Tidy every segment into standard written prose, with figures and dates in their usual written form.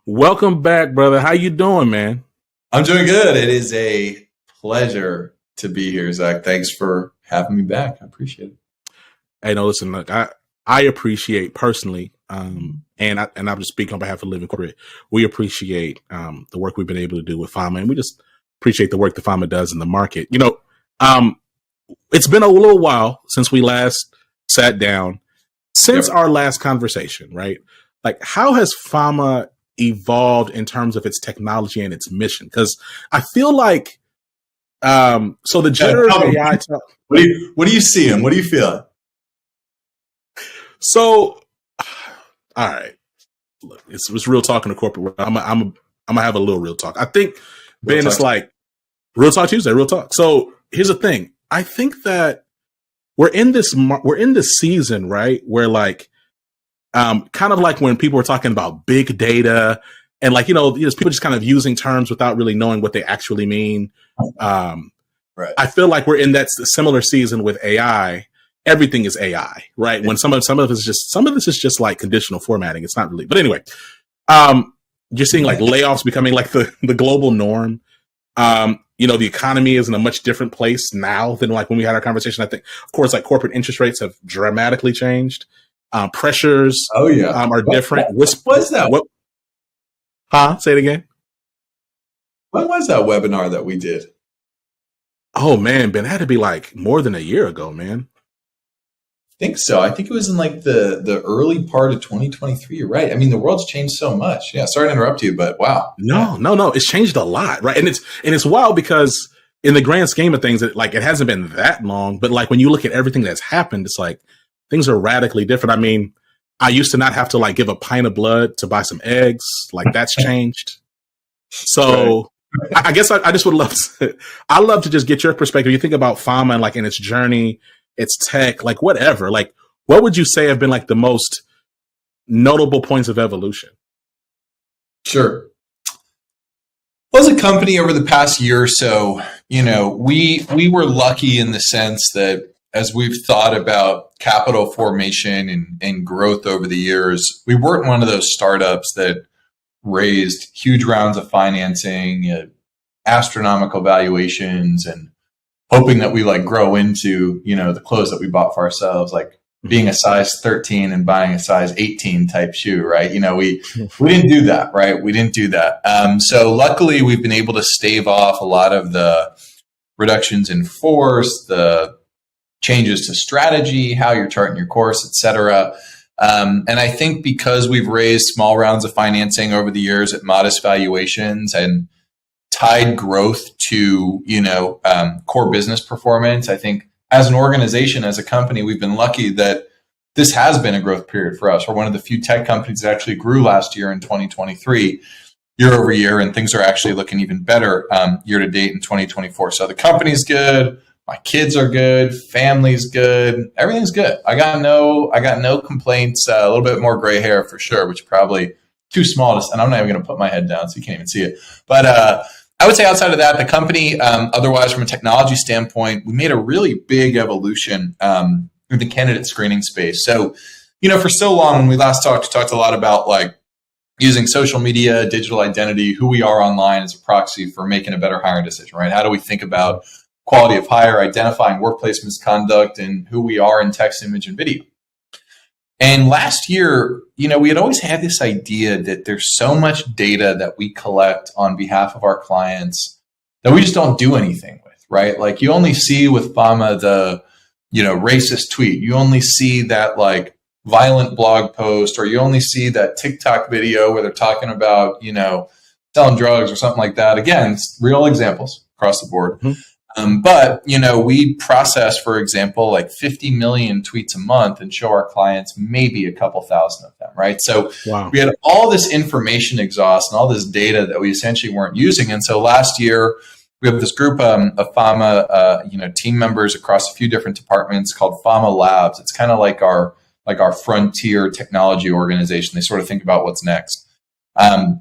Welcome back, brother. How you doing, man? I'm doing good. It is a pleasure to be here, Zach. Thanks for having me back. I appreciate it. Hey, no, listen, look, I appreciate personally, and I'll just speak on behalf of Living Corporate. We appreciate the work we've been able to do with FAMA, and we just appreciate the work that FAMA does in the market. You know, it's been a little while since we last sat down, since our last conversation, right? Like, how has FAMA evolved in terms of its technology and its mission? Because I feel like, so the generative AI. What are you seeing? What are you feeling? So, all right, look, it's real talk in the corporate. I'm gonna have a little real talk. I think Ben, it's like Real Talk Tuesday, real talk. So here's the thing. I think that we're in this season, right, where like, kind of like when people were talking about big data and like, people just kind of using terms without really knowing what they actually mean. Right. I feel like we're in that similar season with AI. Everything is AI, right? When some of this is just like conditional formatting. It's not really, but anyway, you're seeing like layoffs becoming like the global norm. The economy is in a much different place now than like when we had our conversation. I think, of course, like corporate interest rates have dramatically changed. Pressures are different. What was that? Say it again. When was that webinar that we did? Oh man, Ben, it had to be like more than a year ago, man. I think so. I think it was in like the early part of 2023. You're right. I mean, the world's changed so much. Yeah. Sorry to interrupt you, but wow. No. It's changed a lot, right? And it's wild because in the grand scheme of things, it hasn't been that long. But like when you look at everything that's happened, it's like things are radically different. I mean, I used to not have to like give a pint of blood to buy some eggs. Like that's changed. So right. I guess I just would love to just get your perspective. You think about FAMA and like in its journey, its tech, like whatever, like what would you say have been like the most notable points of evolution? Sure. Well, as a company over the past year or so, we were lucky in the sense that as we've thought about capital formation and growth over the years, we weren't one of those startups that raised huge rounds of financing, astronomical valuations, and hoping that we like grow into, the clothes that we bought for ourselves, like being a size 13 and buying a size 18 type shoe, right? We didn't do that, right? We didn't do that. So luckily we've been able to stave off a lot of the reductions in force, the changes to strategy, how you're charting your course, et cetera. And I think because we've raised small rounds of financing over the years at modest valuations and tied growth to, core business performance, I think as an organization, as a company, we've been lucky that this has been a growth period for us. We're one of the few tech companies that actually grew last year in 2023, year over year, and things are actually looking even better year to date in 2024. So the company's good. My kids are good. Family's good. Everything's good. I got no complaints. A little bit more gray hair for sure, which is probably too small. And I'm not even going to put my head down so you can't even see it. But I would say outside of that, the company, otherwise from a technology standpoint, we made a really big evolution in the candidate screening space. So, for so long when we last talked, we talked a lot about like using social media, digital identity, who we are online as a proxy for making a better hiring decision, right? How do we think about quality of hire, identifying workplace misconduct, and who we are in text, image, and video? And last year, we had always had this idea that there's so much data that we collect on behalf of our clients that we just don't do anything with, right? Like you only see with FAMA the, racist tweet. You only see that like violent blog post, or you only see that TikTok video where they're talking about, selling drugs or something like that. Again, it's real examples across the board. Mm-hmm. But we process, for example, like 50 million tweets a month and show our clients maybe a couple thousand of them, right? So we had all this information exhaust and all this data that we essentially weren't using. And so last year, we have this group of FAMA, team members across a few different departments called FAMA Labs. It's kind of like our frontier technology organization. They sort of think about what's next. In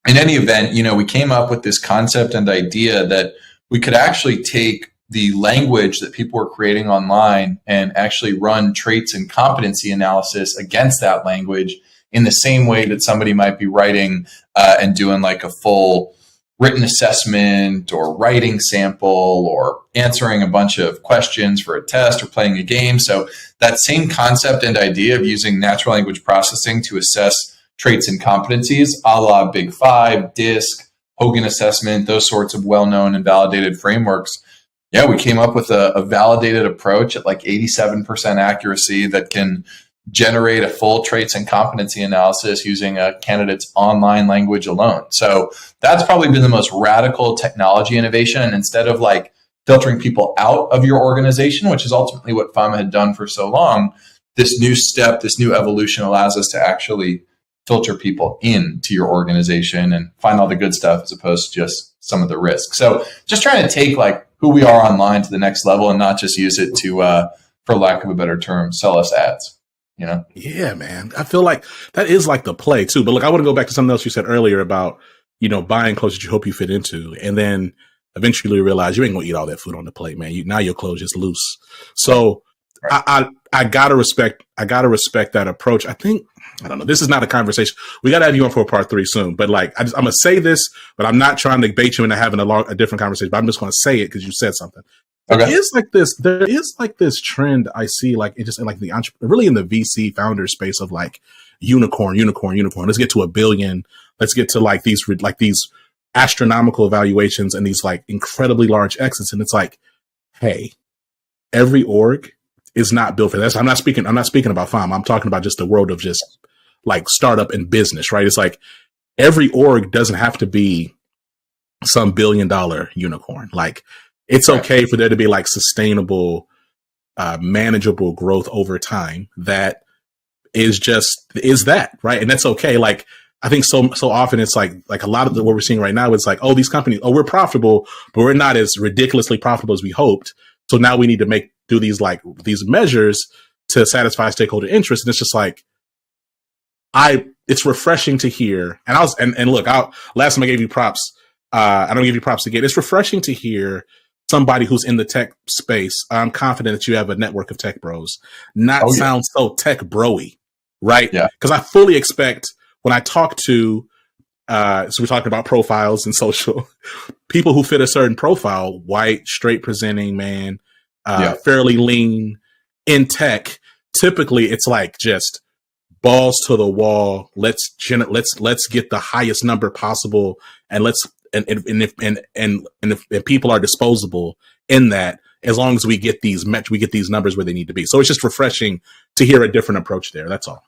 any event, we came up with this concept and idea that we could actually take the language that people were creating online and actually run traits and competency analysis against that language in the same way that somebody might be writing and doing like a full written assessment or writing sample or answering a bunch of questions for a test or playing a game. So that same concept and idea of using natural language processing to assess traits and competencies, a la Big Five, DISC, Hogan assessment, those sorts of well-known and validated frameworks. Yeah, we came up with a validated approach at like 87% accuracy that can generate a full traits and competency analysis using a candidate's online language alone. So that's probably been the most radical technology innovation. And instead of like filtering people out of your organization, which is ultimately what FAMA had done for so long, this new step, this new evolution allows us to actually filter people into your organization and find all the good stuff as opposed to just some of the risks. So just trying to take like who we are online to the next level and not just use it to, for lack of a better term, sell us ads. You know? Yeah, man. I feel like that is like the play too. But look, I want to go back to something else you said earlier about, buying clothes that you hope you fit into, and then eventually realize you ain't gonna eat all that food on the plate, man. Now your clothes just loose. So right. I gotta respect that approach. I don't know. This is not a conversation. We gotta have you on for a part 3 soon. But like, I'm gonna say this, but I'm not trying to bait you into having a different conversation. But I'm just gonna say it because you said something. Okay. There is like this trend I see, like it just like really in the VC founder space of like unicorn. Let's get to 1 billion. Let's get to like these astronomical valuations and these like incredibly large exits. And it's like, hey, every org is not built for this. I'm not speaking about FAMA. I'm talking about just the world of just like startup and business, right? It's like every org doesn't have to be some $1 billion unicorn. Like, it's okay for there to be like sustainable, manageable growth over time. That is that, right? And that's okay. Like, I think so often it's like a lot of what we're seeing right now is like, oh, these companies, we're profitable, but we're not as ridiculously profitable as we hoped. So now we need to do these measures to satisfy stakeholder interest. And it's just like, it's refreshing to hear. And look, last time I gave you props, I don't give you props again. It's refreshing to hear somebody who's in the tech space. I'm confident that you have a network of tech bros, sound so tech bro-y, right? Yeah. Because I fully expect when I talk to, so we're talking about profiles and social, people who fit a certain profile, white, straight presenting man, fairly lean in tech. Typically it's like just balls to the wall. Let's get the highest number possible. And if people are disposable in that, as long as we get these numbers where they need to be. So it's just refreshing to hear a different approach there. That's all.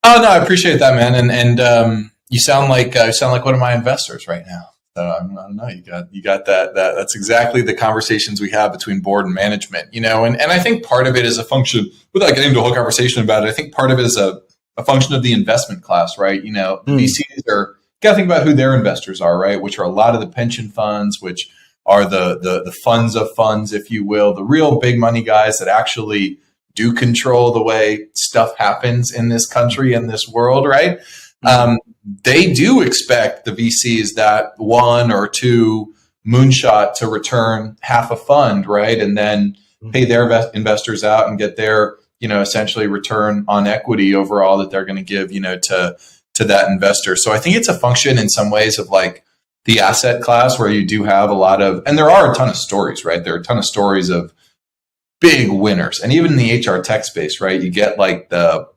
Oh no, I appreciate that, man. And you sound like one of my investors right now. So I don't know, you got that. That's exactly the conversations we have between board and management, and I think part of it is a function, without getting into a whole conversation about it, I think part of it is a function of the investment class, right? VCs are, got to think about who their investors are, right? Which are a lot of the pension funds, which are the funds of funds, if you will, the real big money guys that actually do control the way stuff happens in this country, in this world, right? They do expect the VCs that 1 or 2 moonshot to return half a fund, right? And then pay their investors out and get their, essentially return on equity overall that they're going to give, to that investor. So I think it's a function in some ways of like the asset class where you do have a lot of, and there are a ton of stories, right? There are a ton of stories of big winners. And even in the HR tech space, right? You get like the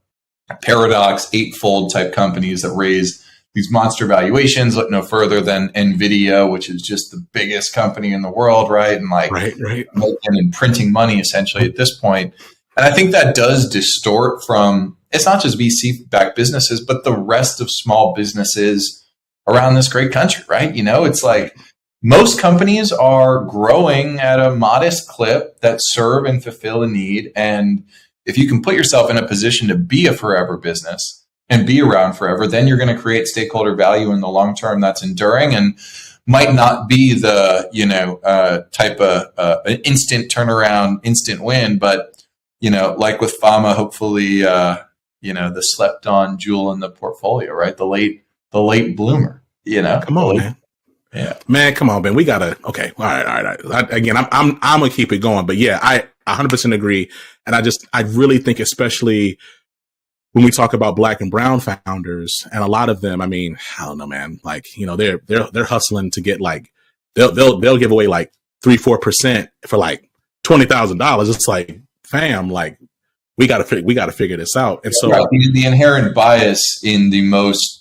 Paradox, Eightfold type companies that raise these monster valuations. Look no further than NVIDIA, which is just the biggest company in the world, right? And like and printing money essentially at this point. And I think that does distort from, it's not just VC-backed businesses, but the rest of small businesses around this great country, right? It's like most companies are growing at a modest clip that serve and fulfill a need. And if you can put yourself in a position to be a forever business and be around forever, then you're going to create stakeholder value in the long term that's enduring and might not be the, type of an instant turnaround, instant win, but like with FAMA, hopefully, the slept on jewel in the portfolio, right? The late bloomer, Come on, man. Yeah, man, come on, Ben. We gotta. Okay, all right. Again, I'm gonna keep it going, but yeah, I 100% agree, and I really think, especially when we talk about Black and brown founders, and a lot of them, I mean, I don't know, man, like, they're hustling to get like, they'll give away like 3-4% for like $20,000. It's like, fam, like, we got to figure this out. And so the inherent bias in the most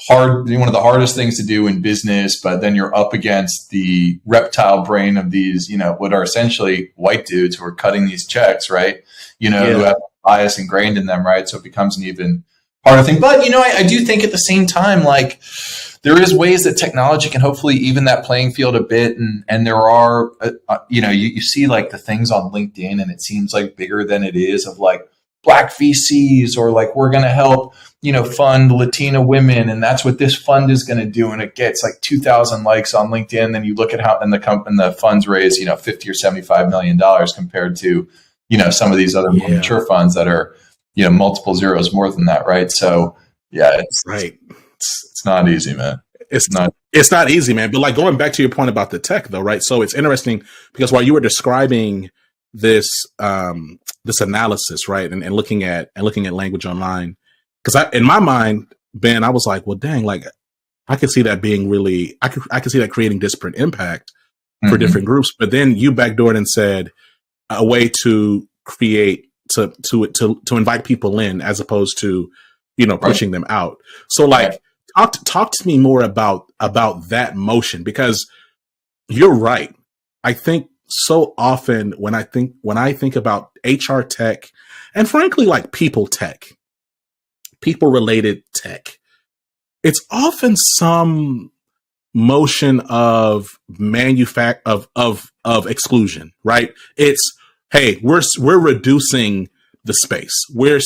one of the hardest things to do in business, but then you're up against the reptile brain of these, what are essentially white dudes who are cutting these checks, right? Who have bias ingrained in them, right? So it becomes an even harder thing. But, I do think at the same time, like, there is ways that technology can hopefully even that playing field a bit. And there are, you see like the things on LinkedIn and it seems like bigger than it is, of like Black VCs, or like, we're going to help, fund Latina women. And that's what this fund is going to do. And it gets like 2,000 likes on LinkedIn. Then you look at how, and the funds raise, $50 or $75 million compared to, some of these other more mature funds that are, multiple zeros more than that. Right. So yeah, it's right. It's not easy, man. It's not easy, man. But like, going back to your point about the tech though, right? So it's interesting because while you were describing this, this analysis, right. And looking at language online, because in my mind, Ben, I was like, well, dang, like I could see that being really, I could see that creating disparate impact for different groups. But then you backdoored and said a way to create, to invite people in as opposed to, pushing them out. So like, talk to me more about that motion, because you're right. I think so often when I think about HR tech, and frankly, like people related tech, it's often some motion of of exclusion, right? It's, hey, we're reducing the space. We're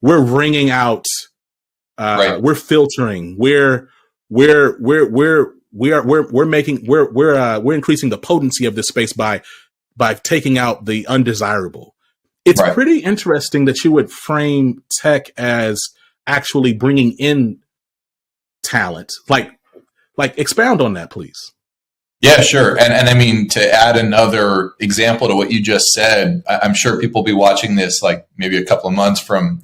wringing out, we're filtering, we're increasing the potency of this space by taking out the undesirable. It's pretty interesting that you would frame tech as actually bringing in talent. Like expound on that, please. Yeah, sure. And I mean, to add another example to what you just said, I'm sure people will be watching this like maybe a couple of months from,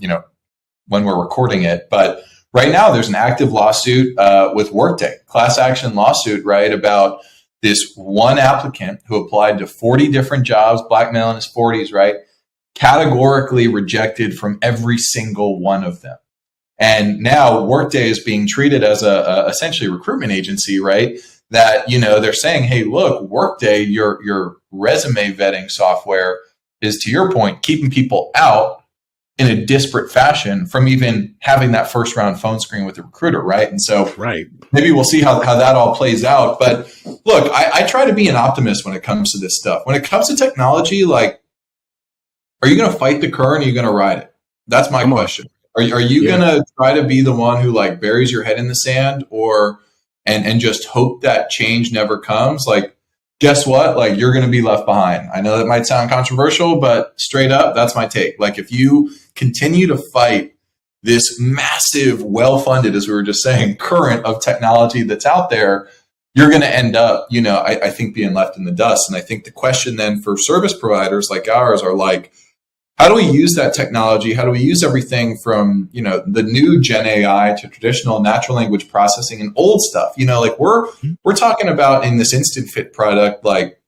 when we're recording it. But right now there's an active lawsuit with Workday, class action lawsuit, right, about this one applicant who applied to 40 different jobs, Black male in his 40s, right, categorically rejected from every single one of them. And now Workday is being treated as a essentially recruitment agency, right? That, they're saying, hey, look, Workday, your resume vetting software is, to your point, keeping people out in a disparate fashion from even having that first round phone screen with the recruiter, right? And so maybe we'll see how that all plays out. But look, I try to be an optimist when it comes to this stuff. When it comes to technology, like, are you going to fight the current or are you going to ride it? That's my question. Are you going to try to be the one who like buries your head in the sand, or and just hope that change never comes? Like, guess what? Like, you're going to be left behind. I know that might sound controversial, but straight up, that's my take. Like, if you continue to fight this massive, well-funded, as we were just saying, current of technology that's out there, you're going to end up, I think being left in the dust. And I think the question then for service providers like ours are like, how do we use that technology? How do we use everything from, the new Gen AI to traditional natural language processing and old stuff? Like we're talking about in this Instant Fit product, like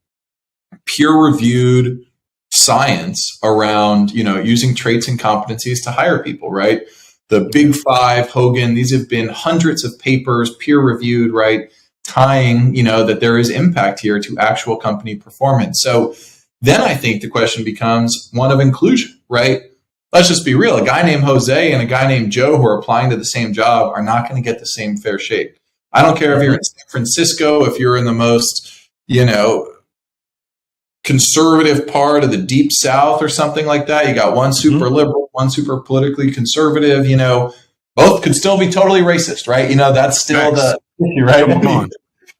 peer-reviewed science around, using traits and competencies to hire people, right? The Big Five, Hogan, these have been hundreds of papers, peer-reviewed, right? Tying, that there is impact here to actual company performance. So then I think the question becomes one of inclusion, right? Let's just be real. A guy named Jose and a guy named Joe who are applying to the same job are not going to get the same fair shake. I don't care if you're in San Francisco, if you're in the most, conservative part of the deep South or something like that. You got one super liberal, one super politically conservative, both could still be totally racist, right? That's still the issue, right? Come on.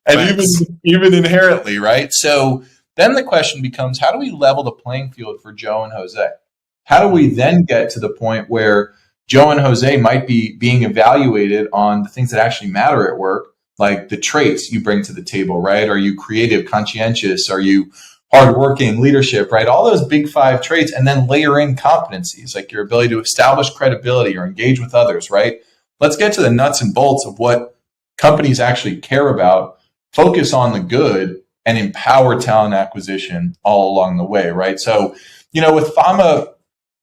And even inherently, right? So then the question becomes, how do we level the playing field for Joe and Jose? How do we then get to the point where Joe and Jose might be being evaluated on the things that actually matter at work, like the traits you bring to the table, right? Are you creative, conscientious? Are you hardworking, leadership, right? All those big 5 traits, and then layer in competencies like your ability to establish credibility or engage with others, right? Let's get to the nuts and bolts of what companies actually care about, focus on the good, and empower talent acquisition all along the way, right? So, with FAMA,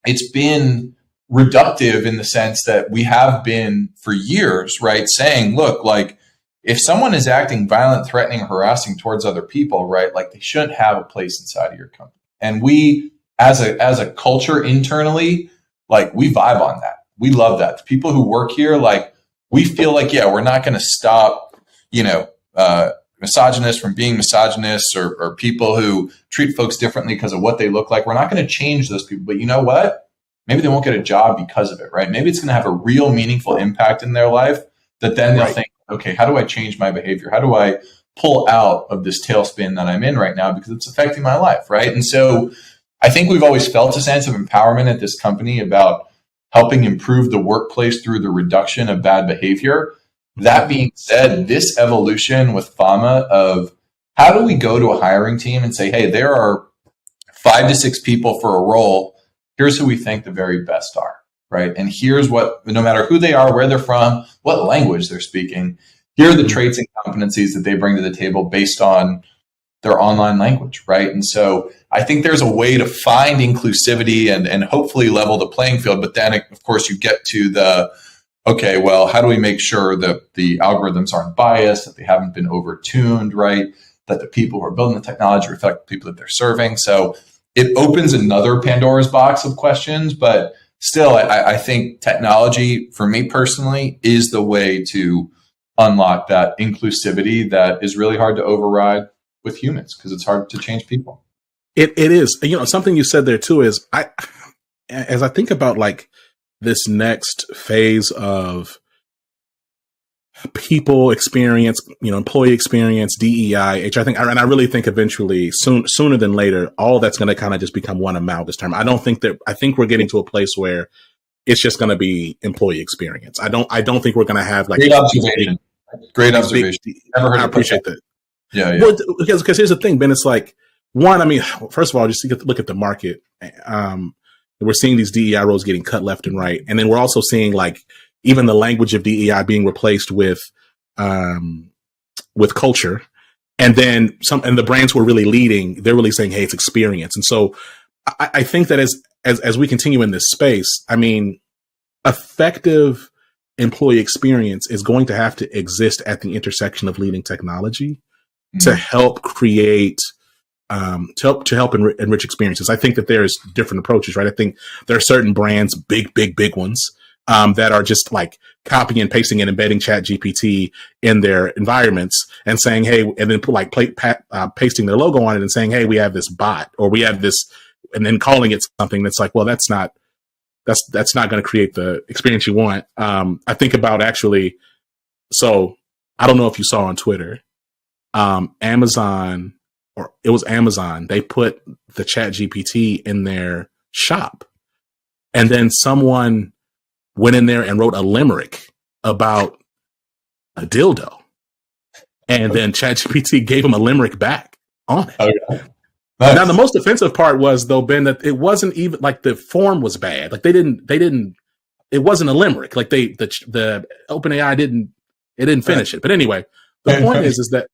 it's been reductive in the sense that we have been for years, right, saying, look, like, if someone is acting violent, threatening, harassing towards other people, right, like they shouldn't have a place inside of your company. And we, as a culture internally, like we vibe on that. We love that. The people who work here, like we feel like, yeah, we're not going to stop, misogynists from being misogynists or people who treat folks differently because of what they look like. We're not going to change those people. But you know what? Maybe they won't get a job because of it, right? Maybe it's going to have a real meaningful impact in their life that then they'll think, okay, how do I change my behavior? How do I pull out of this tailspin that I'm in right now because it's affecting my life, right? And so I think we've always felt a sense of empowerment at this company about helping improve the workplace through the reduction of bad behavior. That being said, this evolution with FAMA of how do we go to a hiring team and say, hey, there are 5 to 6 people for a role. Here's who we think the very best are, right? And here's what, no matter who they are, where they're from, what language they're speaking, here are the traits and competencies that they bring to the table based on their online language, right? And so I think there's a way to find inclusivity and hopefully level the playing field. But then, of course, you get to the, okay, well, how do we make sure that the algorithms aren't biased, that they haven't been overtuned, right? That the people who are building the technology reflect the people that they're serving. So it opens another Pandora's box of questions, but still, I think technology, for me personally, is the way to unlock that inclusivity that is really hard to override with humans because it's hard to change people. It is. Something you said there too is as I think about like this next phase of people experience, employee experience, DEI, which I really think eventually sooner than later, all that's going to kind of just become one amalgamous term. I think we're getting to a place where it's just going to be employee experience. I don't think we're going to have like great observation. Never heard I appreciate that. Yeah. Well, because here's the thing, Ben, it's like first of all, just look at the market. We're seeing these DEI roles getting cut left and right. And then we're also seeing like even the language of DEI being replaced with culture. And then and the brands who are really leading, they're really saying, hey, it's experience. And so I think that as we continue in this space, effective employee experience is going to have to exist at the intersection of leading technology to help create to help enrich experiences. I think that there's different approaches, right? I think there are certain brands, big ones, that are just like copying and pasting and embedding ChatGPT in their environments and saying, hey, and then pasting their logo on it and saying, hey, we have this bot or we have this, and then calling it something that's like, well, that's not going to create the experience you want. I think about so I don't know if you saw on Twitter, Amazon, they put the ChatGPT in their shop. And then someone went in there and wrote a limerick about a dildo. And then ChatGPT gave him a limerick back on it. Okay. Nice. Now, the most offensive part was, though, Ben, that it wasn't even like the form was bad. Like it wasn't a limerick. Like the OpenAI didn't finish it. But anyway, the point is that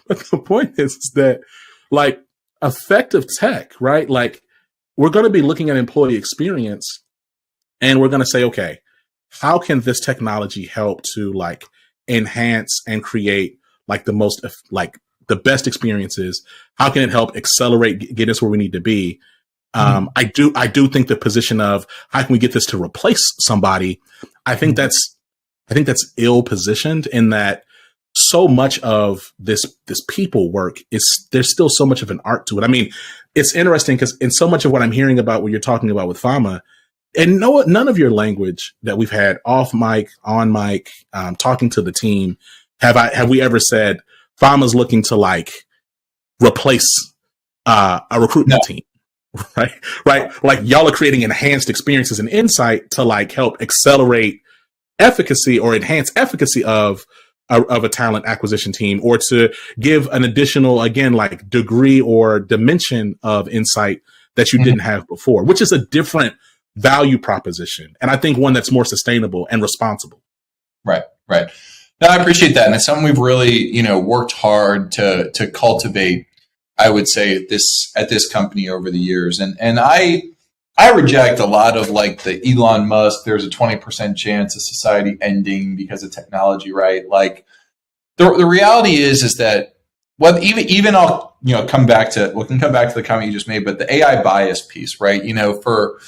but the point is that like effective tech, right? Like we're going to be looking at employee experience and we're going to say, okay, how can this technology help to like enhance and create like the best experiences? How can it help accelerate, get us where we need to be? I do think the position of how can we get this to replace somebody? I think that's ill positioned in that so much of this people work there's still so much of an art to it. I mean, it's interesting because in so much of what I'm hearing about what you're talking about with FAMA, and none of your language that we've had off mic, on mic, talking to the team, have we ever said FAMA's looking to like replace a recruitment team, right? Like y'all are creating enhanced experiences and insight to like help accelerate efficacy or enhance efficacy of of a talent acquisition team, or to give an additional, again, like degree or dimension of insight that you didn't have before, which is a different value proposition. And I think one that's more sustainable and responsible. Right. No, I appreciate that. And it's something we've really, worked hard to cultivate, I would say, at this company over the years. And I reject a lot of like the Elon Musk, there's a 20% chance of society ending because of technology, right? Like the reality is that even I'll, we can come back to the comment you just made, but the AI bias piece, right? For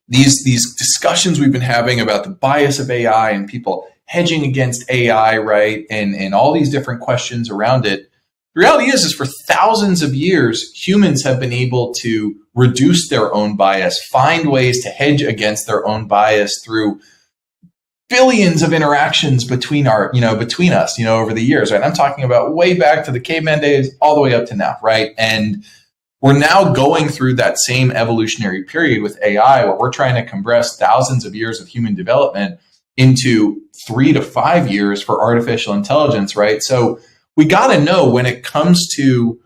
these discussions we've been having about the bias of AI and people hedging against AI, right? And all these different questions around it. The reality is for thousands of years, humans have been able to reduce their own bias, find ways to hedge against their own bias through billions of interactions between us, over the years, right? I'm talking about way back to the caveman days, all the way up to now, right? And we're now going through that same evolutionary period with AI, where we're trying to compress thousands of years of human development into 3 to 5 years for artificial intelligence, right? So we got to know when it comes to,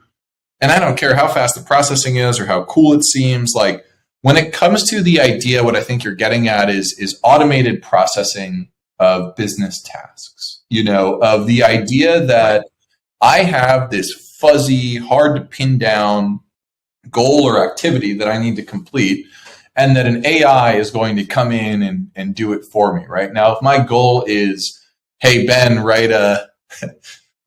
and I don't care how fast the processing is or how cool it seems, like when it comes to the idea, what I think you're getting at is automated processing of business tasks, of the idea that I have this fuzzy, hard to pin down goal or activity that I need to complete, and that an AI is going to come in and do it for me, right? Now, if my goal is, hey, Ben, write a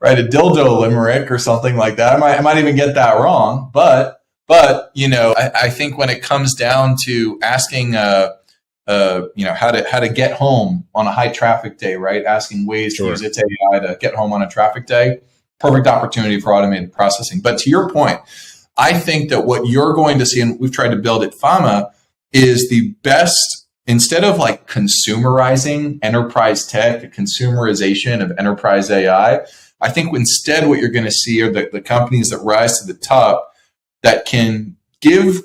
dildo limerick or something like that, I might even get that wrong. But I think when it comes down to asking, how to get home on a high traffic day, right? Asking ways to use its AI to get home on a traffic day, perfect opportunity for automated processing. But to your point, I think that what you're going to see, and we've tried to build at FAMA, is the best, instead of like consumerizing enterprise tech, a consumerization of enterprise AI, I think instead what you're going to see are the companies that rise to the top that can give,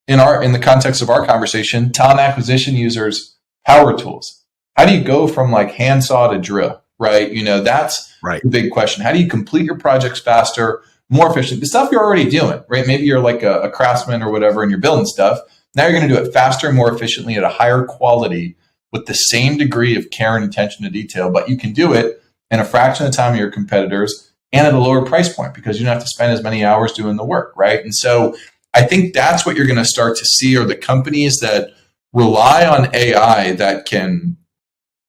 in the context of our conversation, talent acquisition users power tools. How do you go from like handsaw to drill, right? That's right. The big question. How do you complete your projects faster, more efficient? The stuff you're already doing, right? Maybe you're like a craftsman or whatever and you're building stuff. Now you're going to do it faster and more efficiently at a higher quality with the same degree of care and attention to detail, but you can do it in a fraction of the time of your competitors and at a lower price point because you don't have to spend as many hours doing the work, right? And so I think that's what you're going to start to see are the companies that rely on AI that can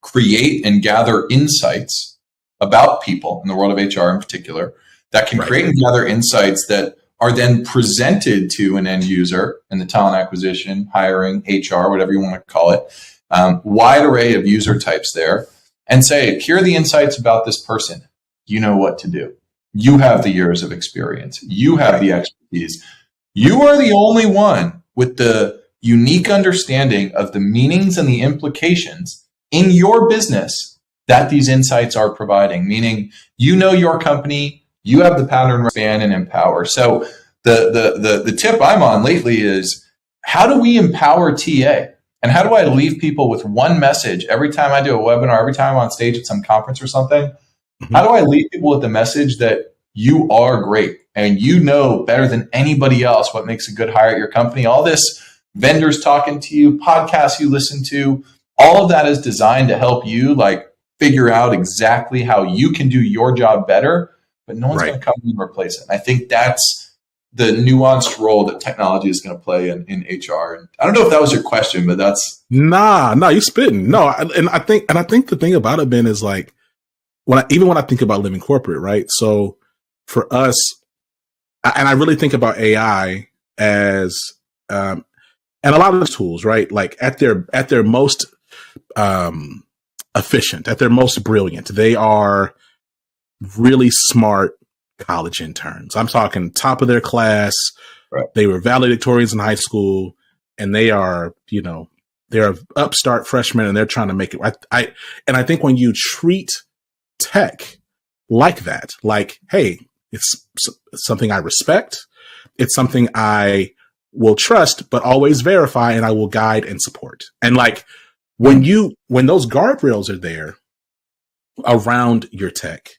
create and gather insights about people in the world of HR in particular, that can create and gather insights that are then presented to an end user in the talent acquisition, hiring, HR, whatever you want to call it, wide array of user types there, and say, here are the insights about this person. You know what to do. You have the years of experience. You have the expertise. You are the only one with the unique understanding of the meanings and the implications in your business that these insights are providing, meaning your company, you have the pattern, span, and empower. So the tip I'm on lately is, how do we empower TA? And how do I leave people with one message every time I do a webinar, every time I'm on stage at some conference or something? Mm-hmm. How do I leave people with the message that you are great and you know better than anybody else what makes a good hire at your company? All this vendors talking to you, podcasts you listen to, all of that is designed to help you figure out exactly how you can do your job better, but no one's going to come and replace it. And I think that's the nuanced role that technology is going to play in HR. And I don't know if that was your question, but that's you spitting. No, I think the thing about it, Ben, is when I think about living corporate, right? So for us, and I really think about AI as and a lot of the tools, right? Like at their most efficient, at their most brilliant, they are really smart college interns. I'm talking top of their class. Right. They were valedictorians in high school, and they are, they're upstart freshmen, and they're trying to make it. I think when you treat tech like that, hey, it's something I respect, it's something I will trust, but always verify, and I will guide and support. And when those guardrails are there, around your tech,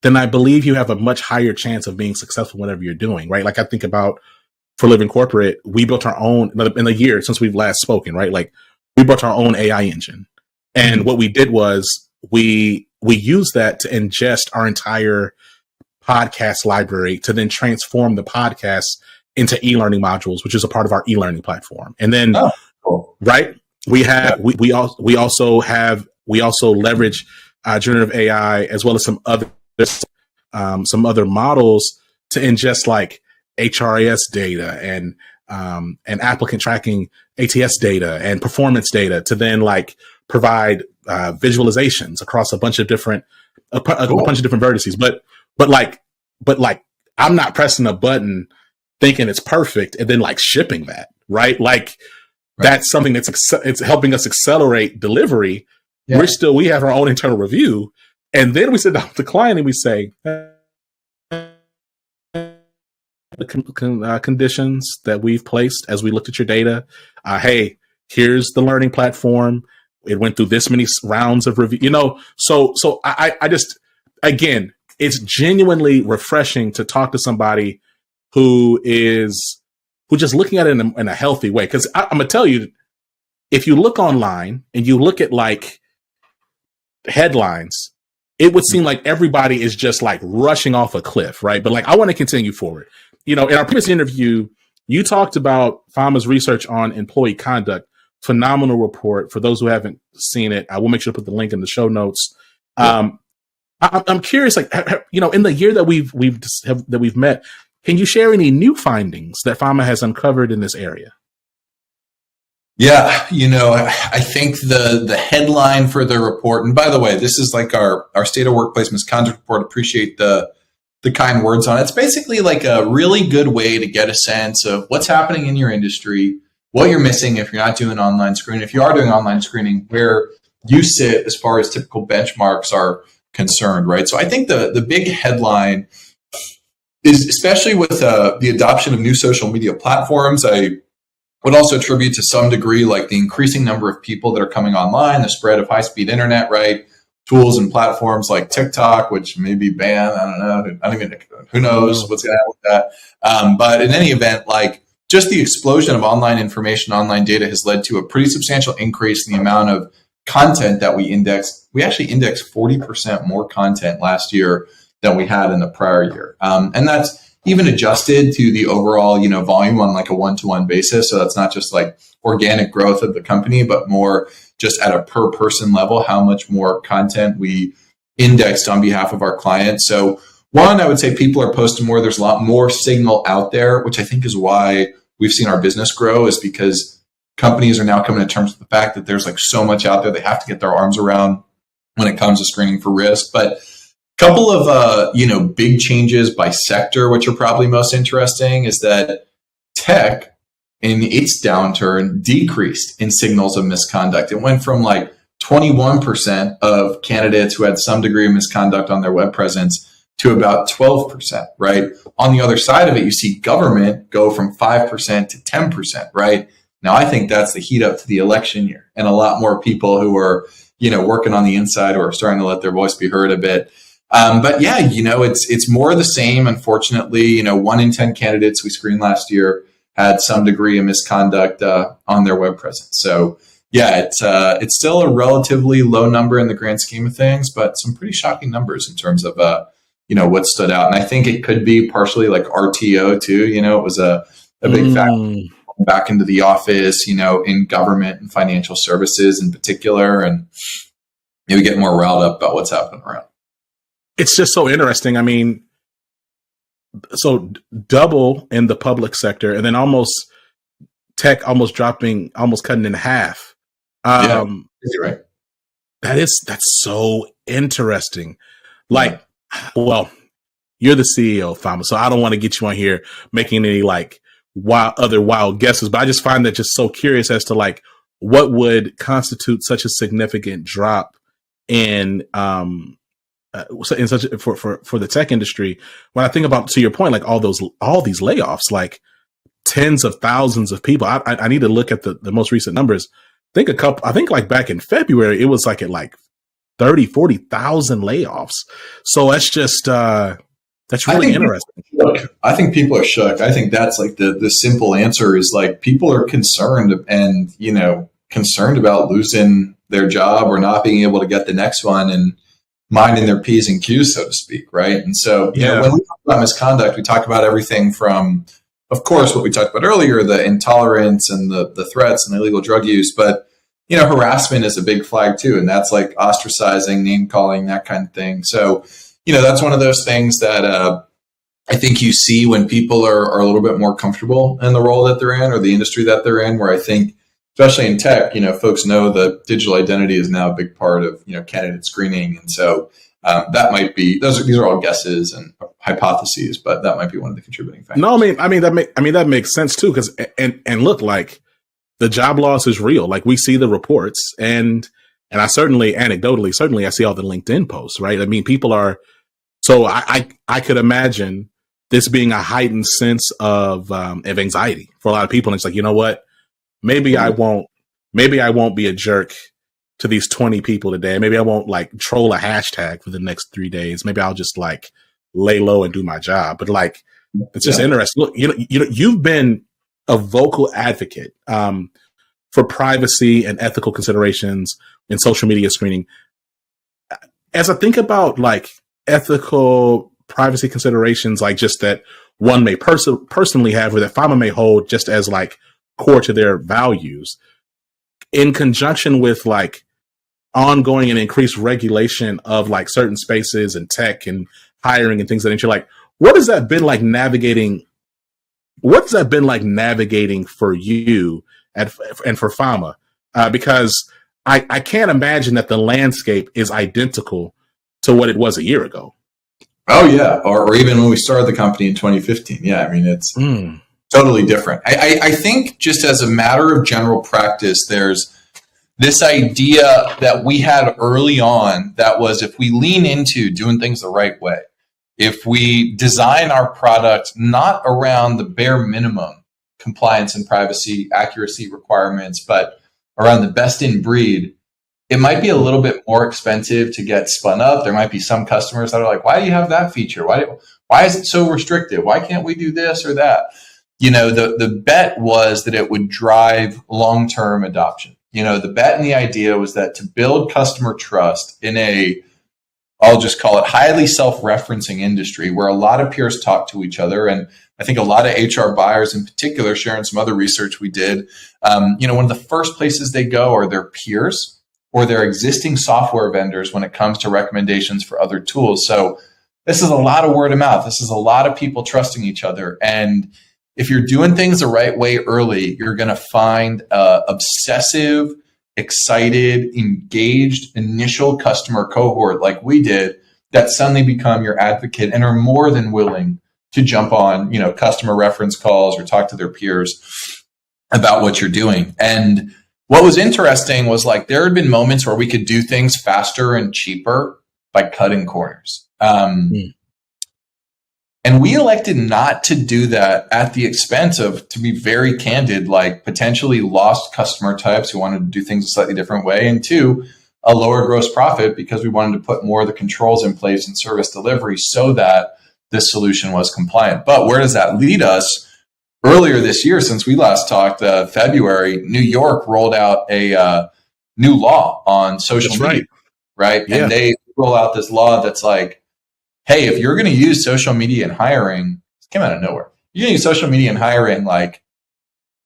then I believe you have a much higher chance of being successful whatever you're doing, right? Like I think about for Living Corporate, we built our own in the year since we've last spoken, right? Like we built our own AI engine. And what we did was we used that to ingest our entire podcast library to then transform the podcast into e-learning modules, which is a part of our e-learning platform. And then, cool. Right, we have we also leverage generative AI as well as some other models to ingest like HRIS data and applicant tracking ATS data and performance data to then like provide visualizations across a bunch of different vertices. But like I'm not pressing a button thinking it's perfect and then like shipping that, right? Like that's something that's it's helping us accelerate delivery. Yeah. We have our own internal review, and then we sit down with the client and we say the conditions that we've placed as we looked at your data. Hey, here's the learning platform. It went through this many rounds of review. So I just, again, it's genuinely refreshing to talk to somebody who just looking at it in a healthy way. Because I'm gonna tell you, if you look online and you look at like headlines, it would seem like everybody is just like rushing off a cliff, right? But like, I want to continue forward. In our previous interview, you talked about FAMA's research on employee conduct. Phenomenal report. For those who haven't seen it, I will make sure to put the link in the show notes. I'm curious, like, in the year that we've met, can you share any new findings that FAMA has uncovered in this area? Yeah, I think the headline for the report, and by the way, this is like our state of workplace misconduct report. Appreciate the kind words on it. It's basically like a really good way to get a sense of what's happening in your industry, what you're missing if you're not doing online screening. If you are doing online screening, where you sit as far as typical benchmarks are concerned, right? So I think the big headline is, especially with the adoption of new social media platforms, I would also attribute to some degree like the increasing number of people that are coming online, the spread of high-speed internet, right? Tools and platforms like TikTok, which may be banned. Who knows what's going to happen with that. But in any event, like just the explosion of online information, online data has led to a pretty substantial increase in the amount of content that we indexed. We actually indexed 40% more content last year than we had in the prior year. And that's even adjusted to the overall, volume on like a one-to-one basis. So that's not just like organic growth of the company, but more just at a per person level, how much more content we indexed on behalf of our clients. So one, I would say people are posting more. There's a lot more signal out there, which I think is why we've seen our business grow, is because companies are now coming to terms with the fact that there's like so much out there they have to get their arms around when it comes to screening for risk. But couple of big changes by sector, which are probably most interesting, is that tech in its downturn decreased in signals of misconduct. It went from like 21% of candidates who had some degree of misconduct on their web presence to about 12%, right? On the other side of it, you see government go from 5% to 10%, right? Now, I think that's the heat up to the election year, and a lot more people who are, working on the inside or are starting to let their voice be heard a bit. But yeah, it's more of the same. Unfortunately, 1 in 10 candidates we screened last year had some degree of misconduct on their web presence. So yeah, it's still a relatively low number in the grand scheme of things, but some pretty shocking numbers in terms of what stood out. And I think it could be partially like RTO too. It was a big factor back into the office, in government and financial services in particular, and maybe get more riled up about what's happening around. It's just so interesting. I mean, so double in the public sector, and then tech almost cutting in half. You're right. That's so interesting. Like, well, you're the CEO of FAMA, so I don't want to get you on here making any like wild guesses, but I just find that just so curious as to like what would constitute such a significant drop in for the tech industry. When I think about, to your point, like all these layoffs, like tens of thousands of people. I need to look at the most recent numbers. I think like back in February, it was like at like 30, 40,000 layoffs. So that's just, that's really interesting. I think people are shook. I think that's like the simple answer is like people are concerned and, concerned about losing their job or not being able to get the next one and minding their P's and Q's, so to speak. Right. And so, when we talk about misconduct, we talk about everything from, of course, what we talked about earlier, the intolerance and the threats and illegal drug use, but harassment is a big flag too. And that's like ostracizing, name calling, that kind of thing. So, that's one of those things that I think you see when people are a little bit more comfortable in the role that they're in or the industry that they're in, where I think, especially in tech, folks know that digital identity is now a big part of, candidate screening. And so that might be, these are all guesses and hypotheses, but that might be one of the contributing factors. No, that makes sense too. Cause, and look, like the job loss is real. Like we see the reports and I certainly anecdotally, I see all the LinkedIn posts, right? I mean, people are, so I could imagine this being a heightened sense of anxiety for a lot of people. And it's like, you know what? Maybe I won't be a jerk to these 20 people today. Maybe I won't like troll a hashtag for the next 3 days. Maybe I'll just like lay low and do my job. But like, it's just interesting. Look, you've been a vocal advocate for privacy and ethical considerations in social media screening. As I think about like ethical privacy considerations, like just that one may personally have or that FAMA may hold just as like core to their values, in conjunction with like ongoing and increased regulation of like certain spaces and tech and hiring and things of that nature, like what has that been like navigating? What's that been like navigating for you and for FAMA? Because I can't imagine that the landscape is identical to what it was a year ago. Oh yeah, or even when we started the company in 2015. Yeah, I mean it's totally different. I think just as a matter of general practice, there's this idea that we had early on that was if we lean into doing things the right way, if we design our product not around the bare minimum compliance and privacy accuracy requirements, but around the best in breed, it might be a little bit more expensive to get spun up. There might be some customers that are like, why do you have that feature? Why is it so restrictive? Why can't we do this or that? The bet was that it would drive long-term adoption. The bet and the idea was that to build customer trust in I'll just call it highly self-referencing industry where a lot of peers talk to each other. And I think a lot of HR buyers in particular, sharing some other research we did, one of the first places they go are their peers or their existing software vendors when it comes to recommendations for other tools. So this is a lot of word of mouth. This is a lot of people trusting each other. And if you're doing things the right way early, you're going to find obsessive, excited, engaged initial customer cohort like we did that suddenly become your advocate and are more than willing to jump on, customer reference calls or talk to their peers about what you're doing. And what was interesting was like there had been moments where we could do things faster and cheaper by cutting corners. And we elected not to do that at the expense of, to be very candid, like potentially lost customer types who wanted to do things a slightly different way. And two, a lower gross profit because we wanted to put more of the controls in place in service delivery so that this solution was compliant. But where does that lead us? Earlier this year, since we last talked, February, New York rolled out a new law on social media, right? Yeah. And they roll out this law that's like, hey, if you're going to use social media in hiring, it came out of nowhere. You're going to use social media in hiring, like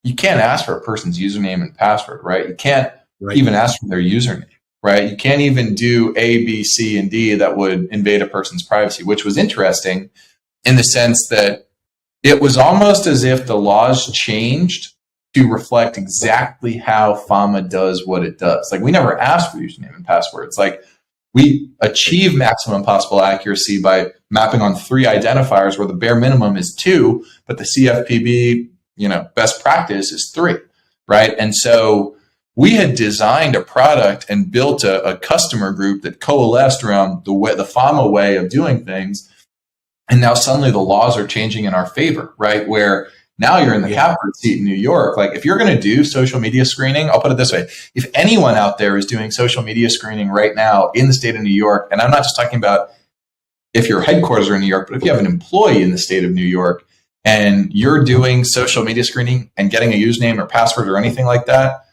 you can't ask for a person's username and password, right? You can't even ask for their username, right? You can't even do A, B, C, and D that would invade a person's privacy, which was interesting in the sense that it was almost as if the laws changed to reflect exactly how FAMA does what it does. Like we never asked for username and passwords. Like we achieve maximum possible accuracy by mapping on 3 identifiers where the bare minimum is 2, but the CFPB, best practice is 3, right? And so we had designed a product and built a customer group that coalesced around the FAMA way of doing things. And now suddenly the laws are changing in our favor, right? Where Now you're in the catbird seat in New York. Like if you're going to do social media screening, I'll put it this way. If anyone out there is doing social media screening right now in the state of New York, and I'm not just talking about if your headquarters are in New York, but if you have an employee in the state of New York and you're doing social media screening and getting a username or password or anything like that,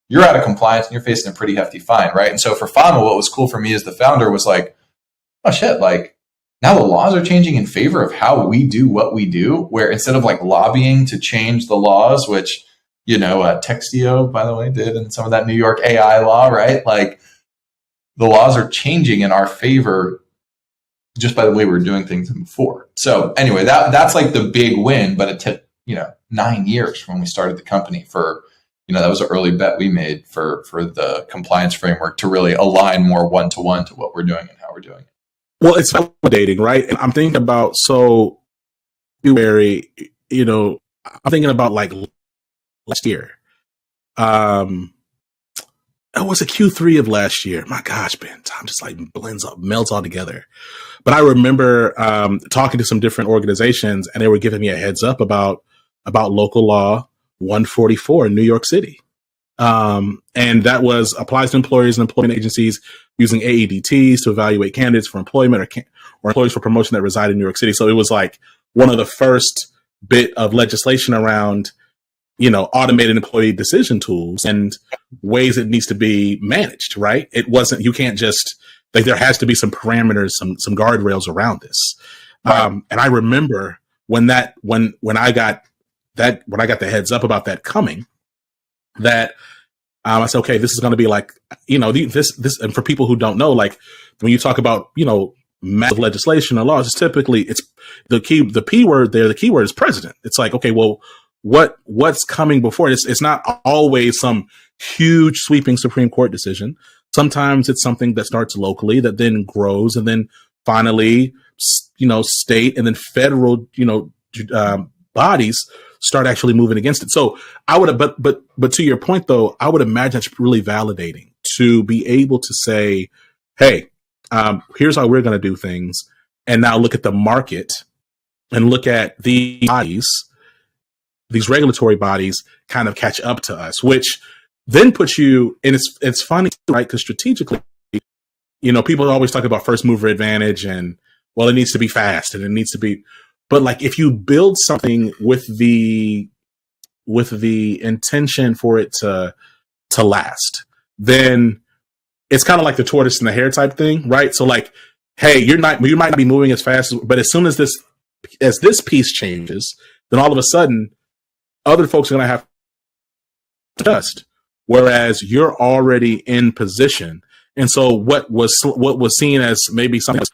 you're out of compliance and you're facing a pretty hefty fine, right? And so for FAMA, what was cool for me as the founder was like, oh shit, like now the laws are changing in favor of how we do what we do, where instead of like lobbying to change the laws, which, you know, Textio, by the way, did in some of that New York AI law, right? Like the laws are changing in our favor just by the way we were doing things before. So anyway, that's like the big win, but it took, 9 years when we started the company for, that was an early bet we made for the compliance framework to really align more one-to-one to what we're doing and how we're doing it. Well, it's validating, right? And I'm thinking about, February, I'm thinking about like last year. It was a Q3 of last year. My gosh, Ben, time just like melts all together. But I remember talking to some different organizations, and they were giving me a heads up about local law 144 in New York City. And that applies to employers and employment agencies using AEDTs to evaluate candidates for employment or employees for promotion that reside in New York City. So it was like one of the first bit of legislation around, automated employee decision tools and ways it needs to be managed, right? It wasn't, you can't just, like, there has to be some parameters, some guardrails around this. Right. And I remember when I got the heads up about that coming, that I said, okay, this is going to be like, this, and for people who don't know, like when you talk about, massive legislation or laws, it's typically, it's the P word there, the key word is president. It's like, okay, well, what's coming before it? It's not always some huge sweeping Supreme Court decision. Sometimes it's something that starts locally that then grows and then finally, state and then federal, bodies start actually moving against it. So I would, but to your point though, I would imagine it's really validating to be able to say, hey, here's how we're going to do things. And now look at the market and look at these bodies, these regulatory bodies kind of catch up to us, which then puts you, and it's funny, right? Because strategically, people always talk about first mover advantage and, well, it needs to be fast and it needs to be, but like if you build something with the intention for it to last, then it's kind of like the tortoise and the hare type thing, right? So like, hey, you might not be moving as fast, but as soon as this piece changes, then all of a sudden other folks are going to have to adjust, whereas you're already in position. And so what was seen as maybe something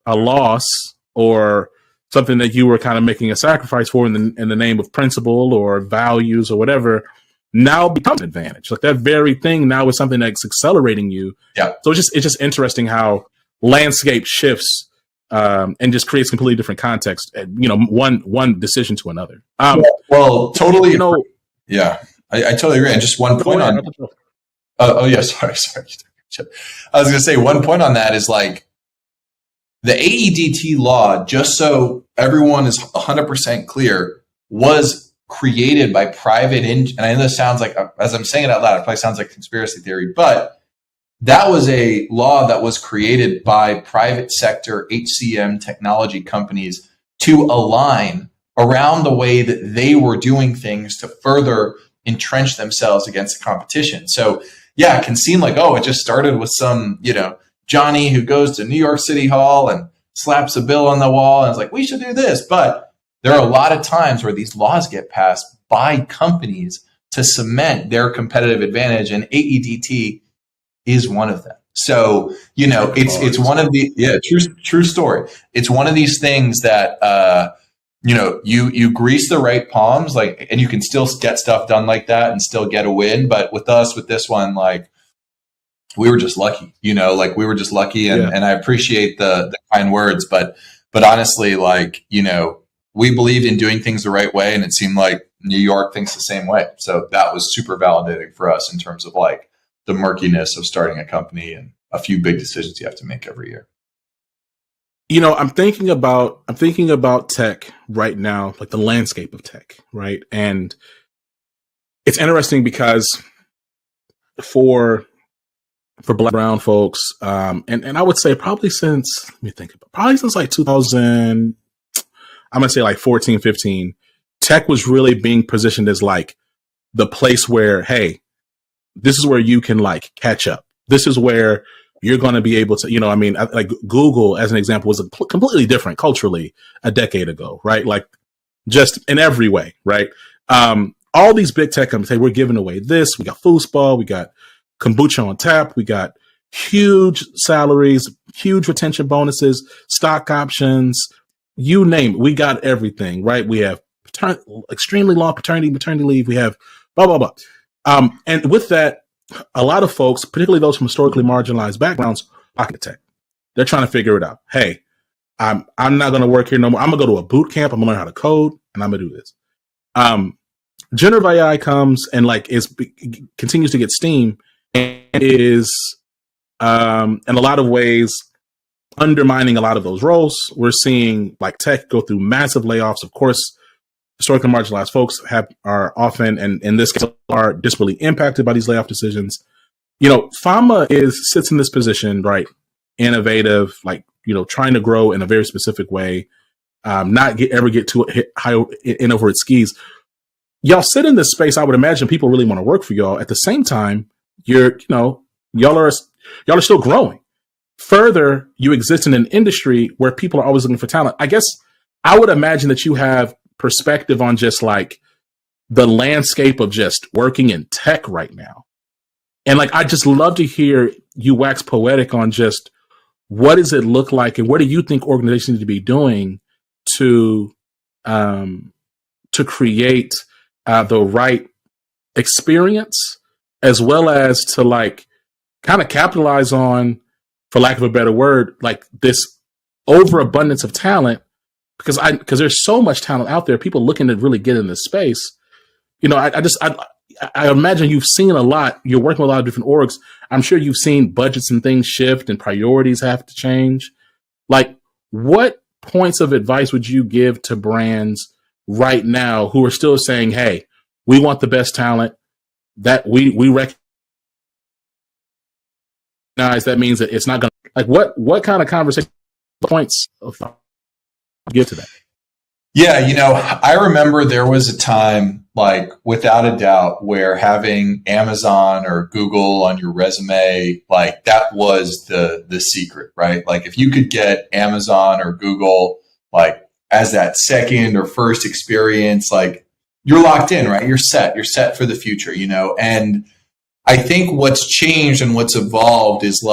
a loss or something that you were kind of making a sacrifice for in the name of principle or values or whatever, now becomes an advantage. Like that very thing now is something that's accelerating you. Yeah. So it's just interesting how landscape shifts and just creates completely different context. One decision to another. Well, totally. Yeah, I totally agree. And just one point on. Oh yeah, sorry. I was going to say one point on that is like the AEDT law, just so everyone is 100% clear, was created by private, and I know this sounds like, as I'm saying it out loud, it probably sounds like conspiracy theory, but that was a law that was created by private sector HCM technology companies to align around the way that they were doing things to further entrench themselves against the competition. So yeah, it can seem like, oh, it just started with some, Johnny who goes to New York City Hall and slaps a bill on the wall and is like, we should do this. But there are a lot of times where these laws get passed by companies to cement their competitive advantage, and AEDT is one of them. So, it's one of the, true story. It's one of these things that, you grease the right palms, like, and you can still get stuff done like that and still get a win. But with this one, like, we were just lucky, and I appreciate the kind words, but honestly, like, we believed in doing things the right way, and it seemed like New York thinks the same way. So that was super validating for us in terms of like the murkiness of starting a company and a few big decisions you have to make every year. I'm thinking about tech right now, like the landscape of tech, right? And it's interesting because for Black brown folks, and I would say probably since, let me think about, probably since like 2000, I'm gonna say like 14, 15, tech was really being positioned as like the place where, hey, this is where you can like catch up. This is where you're going to be able to, like Google as an example was completely different culturally a decade ago, right? Like just in every way, right? All these big tech companies say we're giving away this. We got foosball, we got kombucha on tap, we got huge salaries, huge retention bonuses, stock options, you name it. We got everything, right? We have extremely long maternity leave. We have blah, blah, blah. And with that, a lot of folks, particularly those from historically marginalized backgrounds, pocket tech. They're trying to figure it out. Hey, I'm not going to work here no more. I'm going to go to a boot camp. I'm going to learn how to code, and I'm going to do this. Generative AI comes and continues to get steam and is in a lot of ways undermining a lot of those roles. We're seeing like tech go through massive layoffs. Of course, historically marginalized folks are often, and in this case, are disparately impacted by these layoff decisions. FAMA sits in this position, right? Innovative, trying to grow in a very specific way, not ever get too high in over its skis. Y'all sit in this space. I would imagine people really want to work for y'all. At the same time, y'all are still growing. Further, you exist in an industry where people are always looking for talent. I guess I would imagine that you have perspective on just like the landscape of just working in tech right now. And I just love to hear you wax poetic on just what does it look like and what do you think organizations need to be doing to create the right experience, as well as to kind of capitalize on, for lack of a better word, this overabundance of talent, because there's so much talent out there, people looking to really get in this space. I imagine you've seen a lot. You're working with a lot of different orgs. I'm sure you've seen budgets and things shift and priorities have to change. What points of advice would you give to brands right now who are still saying, hey, we want the best talent, that we recognize that means that it's not going to, what kind of conversation points of give to that? Yeah, I remember there was a time, without a doubt, where having Amazon or Google on your resume, that was the secret, right? If you could get Amazon or Google, as that second or first experience, you're locked in, right? You're set for the future, and I think what's changed and what's evolved is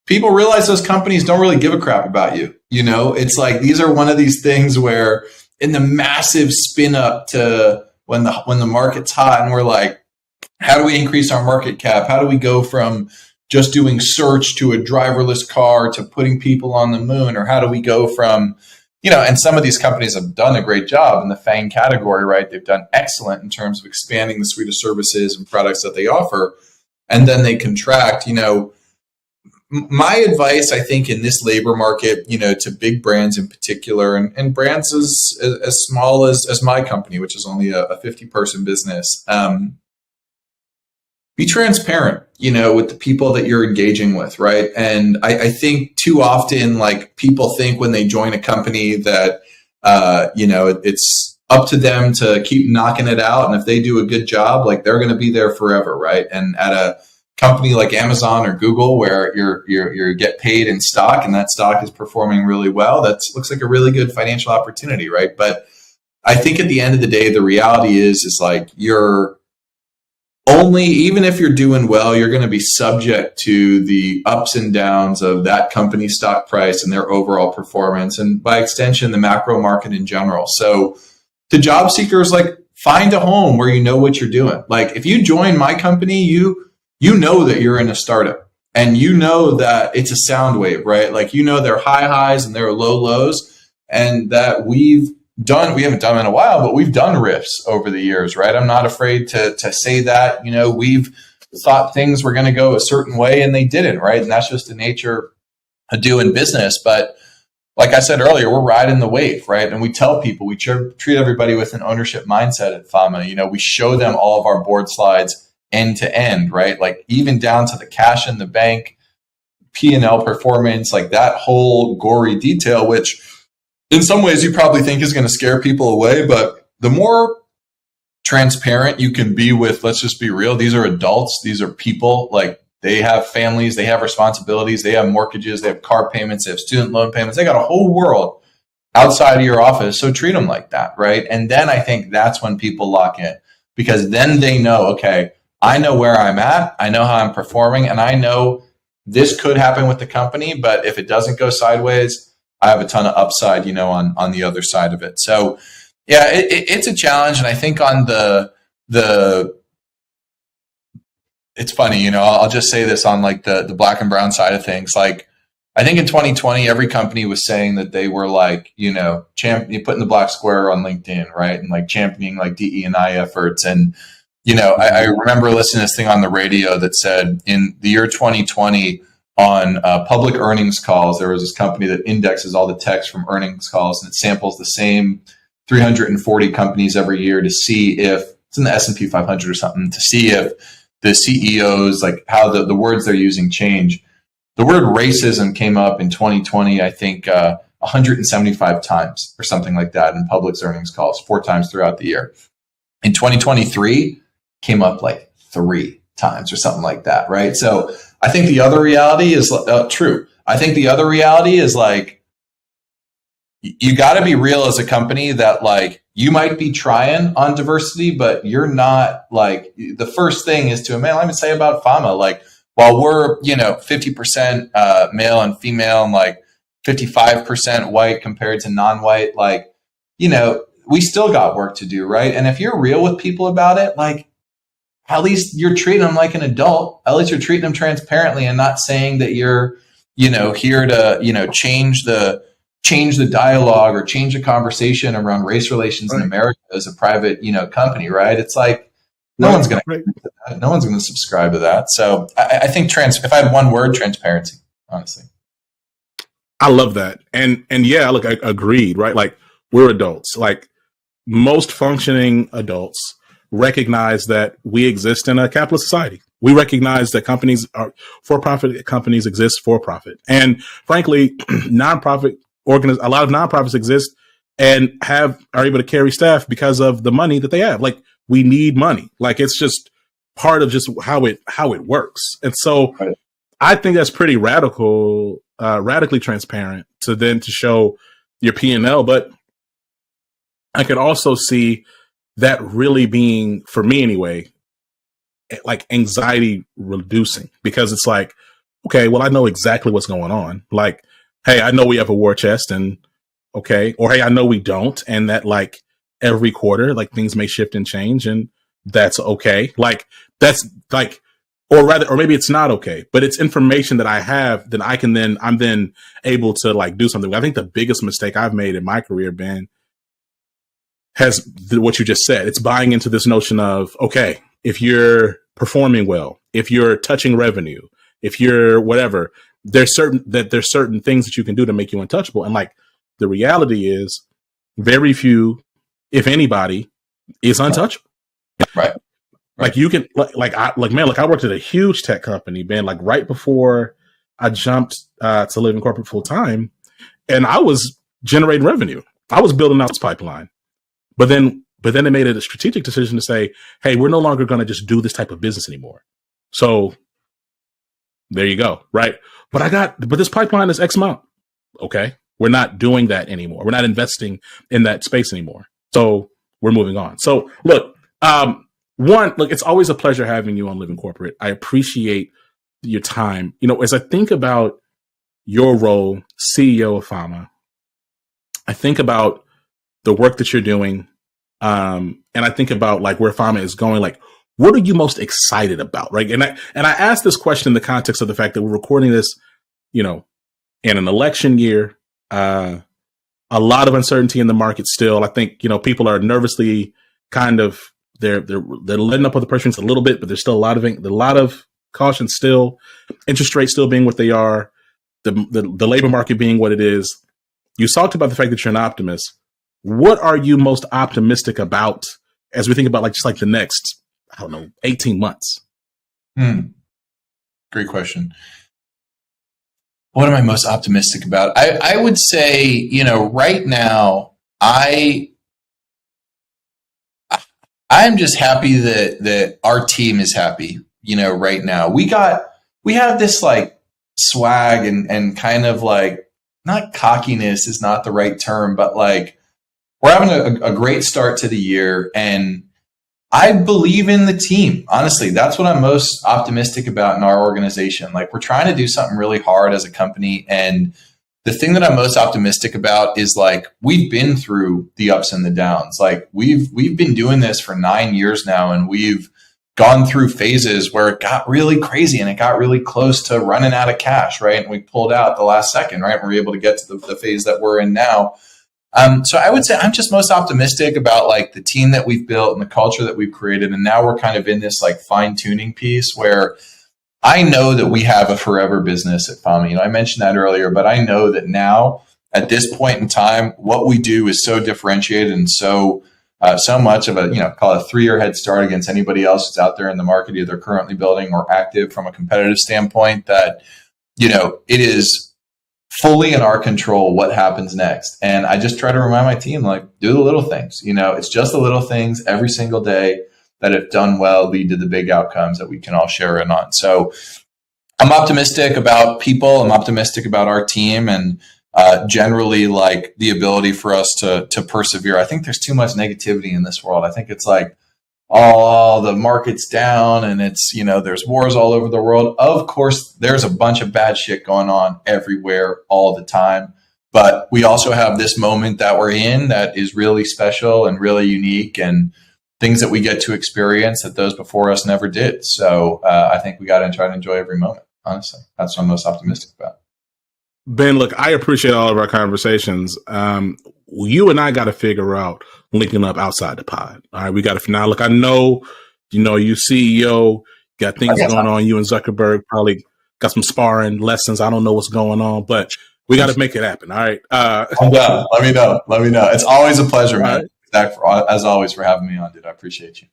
people realize those companies don't really give a crap about you. It's these are one of these things where in the massive spin up to when the market's hot and we're how do we increase our market cap? How do we go from just doing search to a driverless car to putting people on the moon? Or how do we go from, and some of these companies have done a great job in the FANG category, right? They've done excellent in terms of expanding the suite of services and products that they offer. And then they contract, my advice, I think, in this labor market, to big brands in particular, and brands as small as my company, which is only a 50-person business, be transparent, with the people that you're engaging with, right? And I think too often, people think when they join a company that, it's up to them to keep knocking it out, and if they do a good job, they're going to be there forever, right? And at a company like Amazon or Google, where you get paid in stock and that stock is performing really well, that looks like a really good financial opportunity, right? But I think at the end of the day, the reality is you're only, even if you're doing well, you're going to be subject to the ups and downs of that company's stock price and their overall performance, and by extension, the macro market in general. So to job seekers, find a home where you know what you're doing. If you join my company, you know that you're in a startup, and you know that it's a sound wave, right? There are high highs and there are low lows, and that we haven't done in a while, but we've done riffs over the years, right? I'm not afraid to say that, we've thought things were going to go a certain way and they didn't, right? And that's just the nature do in business. But like I said earlier, we're riding the wave, right? And we tell people, we treat everybody with an ownership mindset at FAMA. You know, we show them all of our board slides end to end, right? Like even down to the cash in the bank, P&L performance, like that whole gory detail, which in some ways you probably think is going to scare people away. But the more transparent you can be with, let's just be real, these are adults, these are people, like they have families, they have responsibilities, they have mortgages, they have car payments, they have student loan payments, they got a whole world outside of your office. So treat them like that, right? And then I think that's when people lock in, because then they know, okay, I know where I'm at, I know how I'm performing, and I know this could happen with the company, but if it doesn't go sideways, I have a ton of upside, you know, on the other side of it. So yeah, it's a challenge. And I think on the it's funny, you know, I'll just say this on like the black and brown side of things. Like I think in 2020, every company was saying that they were like, you know, putting the black square on LinkedIn, right? And like championing like DE&I efforts. And, you know, I remember listening to this thing on the radio that said in the year 2020 on public earnings calls, there was this company that indexes all the text from earnings calls, and it samples the same 340 companies every year to see if it's in the S&P 500 or something, to see if the CEOs, like how the words they're using change. The word racism came up in 2020, I think 175 times or something like that in public's earnings calls, 4 times throughout the year. In 2023, came up like 3 times or something like that, right? So I think the other reality is true. I think the other reality is like, you got to be real as a company that like you might be trying on diversity, but you're not like the first thing is to, man, let me say about FAMA, like while we're, you know, 50% male and female and like 55% white compared to non-white, like, you know, we still got work to do, right? And if you're real with people about it, like at least you're treating them like an adult. At least you're treating them transparently and not saying that you're, you know, here to, you know, change the dialogue or change the conversation around race relations in America as a private, you know, company, right? It's like no one's going to subscribe to that. So I think if I had one word, transparency, honestly. I love that. And yeah, look, I agreed, right? Like we're adults, like most functioning adults recognize that we exist in a capitalist society. We recognize that companies are for-profit companies exist for profit. And frankly, a lot of nonprofits exist and are able to carry staff because of the money that they have. Like we need money. Like it's just part of just how it works. And so I think that's pretty radically transparent to show your P&L. But I could also see that really being, for me anyway, like anxiety reducing, because it's like, okay, well, I know exactly what's going on. Like, hey, I know we have a war chest, and okay, or hey, I know we don't, and that like every quarter, like things may shift and change, and that's okay. Like that's like, or maybe it's not okay, but it's information that I have that I'm then able to like do something. I think the biggest mistake I've made in my career, Ben, has what you just said. It's buying into this notion of, okay, if you're performing well, if you're touching revenue, if you're whatever, there's certain things that you can do to make you untouchable. And like the reality is very few, if anybody, is untouchable. Right. Like you can I worked at a huge tech company, Ben, like right before I jumped to Living Corporate full time, and I was generating revenue. I was building out this pipeline. But then they made a strategic decision to say, hey, we're no longer going to just do this type of business anymore. So there you go. Right. But this pipeline is X amount. Okay. We're not doing that anymore. We're not investing in that space anymore. So we're moving on. So look, it's always a pleasure having you on Living Corporate. I appreciate your time. You know, as I think about your role, CEO of FAMA, I think about the work that you're doing. And I think about like where FAMA is going, like, what are you most excited about? Right. And I asked this question in the context of the fact that we're recording this, you know, in an election year, a lot of uncertainty in the market still. I think, you know, people are nervously kind of, they're letting up on the pressure a little bit, but there's still a lot of caution still, interest rates still being what they are. the labor market being what it is. You talked about the fact that you're an optimist. What are you most optimistic about as we think about just the next, 18 months? Great question. What am I most optimistic about? I would say, right now, I'm just happy that our team is happy, right now. We have this swag and kind of not cockiness is not the right term, but we're having a great start to the year, and I believe in the team. Honestly, that's what I'm most optimistic about in our organization. We're trying to do something really hard as a company. And the thing that I'm most optimistic about is we've been through the ups and the downs. We've been doing this for 9 years now, and we've gone through phases where it got really crazy and it got really close to running out of cash, right? And we pulled out the last second, right? And we're able to get to the phase that we're in now. So I would say I'm just most optimistic about the team that we've built and the culture that we've created. And now we're kind of in this fine tuning piece where I know that we have a forever business at FAMA. I mentioned that earlier, but I know that now at this point in time, what we do is so differentiated and so much of call it a 3-year head start against anybody else that's out there in the market, either currently building or active from a competitive standpoint, that, it is fully in our control what happens next. And I just try to remind my team, do the little things. It's just the little things every single day that, if done well, lead to the big outcomes that we can all share in on. So I'm optimistic about people. I'm optimistic about our team, and generally the ability for us to persevere. I think there's too much negativity in this world. I think it's the market's down and it's, there's wars all over the world. Of course, there's a bunch of bad shit going on everywhere all the time. But we also have this moment that we're in that is really special and really unique, and things that we get to experience that those before us never did. So I think we got to try to enjoy every moment. Honestly, that's what I'm most optimistic about. Ben, look, I appreciate all of our conversations. You and I got to figure out linking up outside the pod. All right, we got to now. Look, I know, you CEO, got things going on. You and Zuckerberg probably got some sparring lessons. I don't know what's going on, but we got to make it happen. All right. I'm done. Let me know. It's always a pleasure, man. Zach, as always, for having me on, dude. I appreciate you.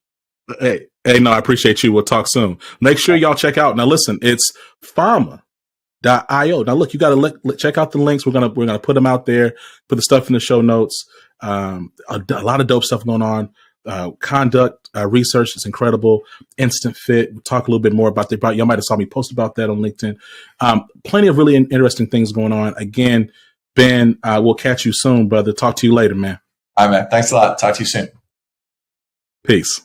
Hey, no, I appreciate you. We'll talk soon. Make sure y'all check out. Now, listen, it's FAMA.io. Now, look, you got to check out the links. We're gonna put them out there. Put the stuff in the show notes. A lot of dope stuff going on. Conduct research is incredible. Instant Fit. We'll talk a little bit more about that. Y'all might have saw me post about that on LinkedIn. Plenty of really interesting things going on. Again, Ben, we'll catch you soon, brother. Talk to you later, man. All right, man. Thanks a lot. Talk to you soon. Peace.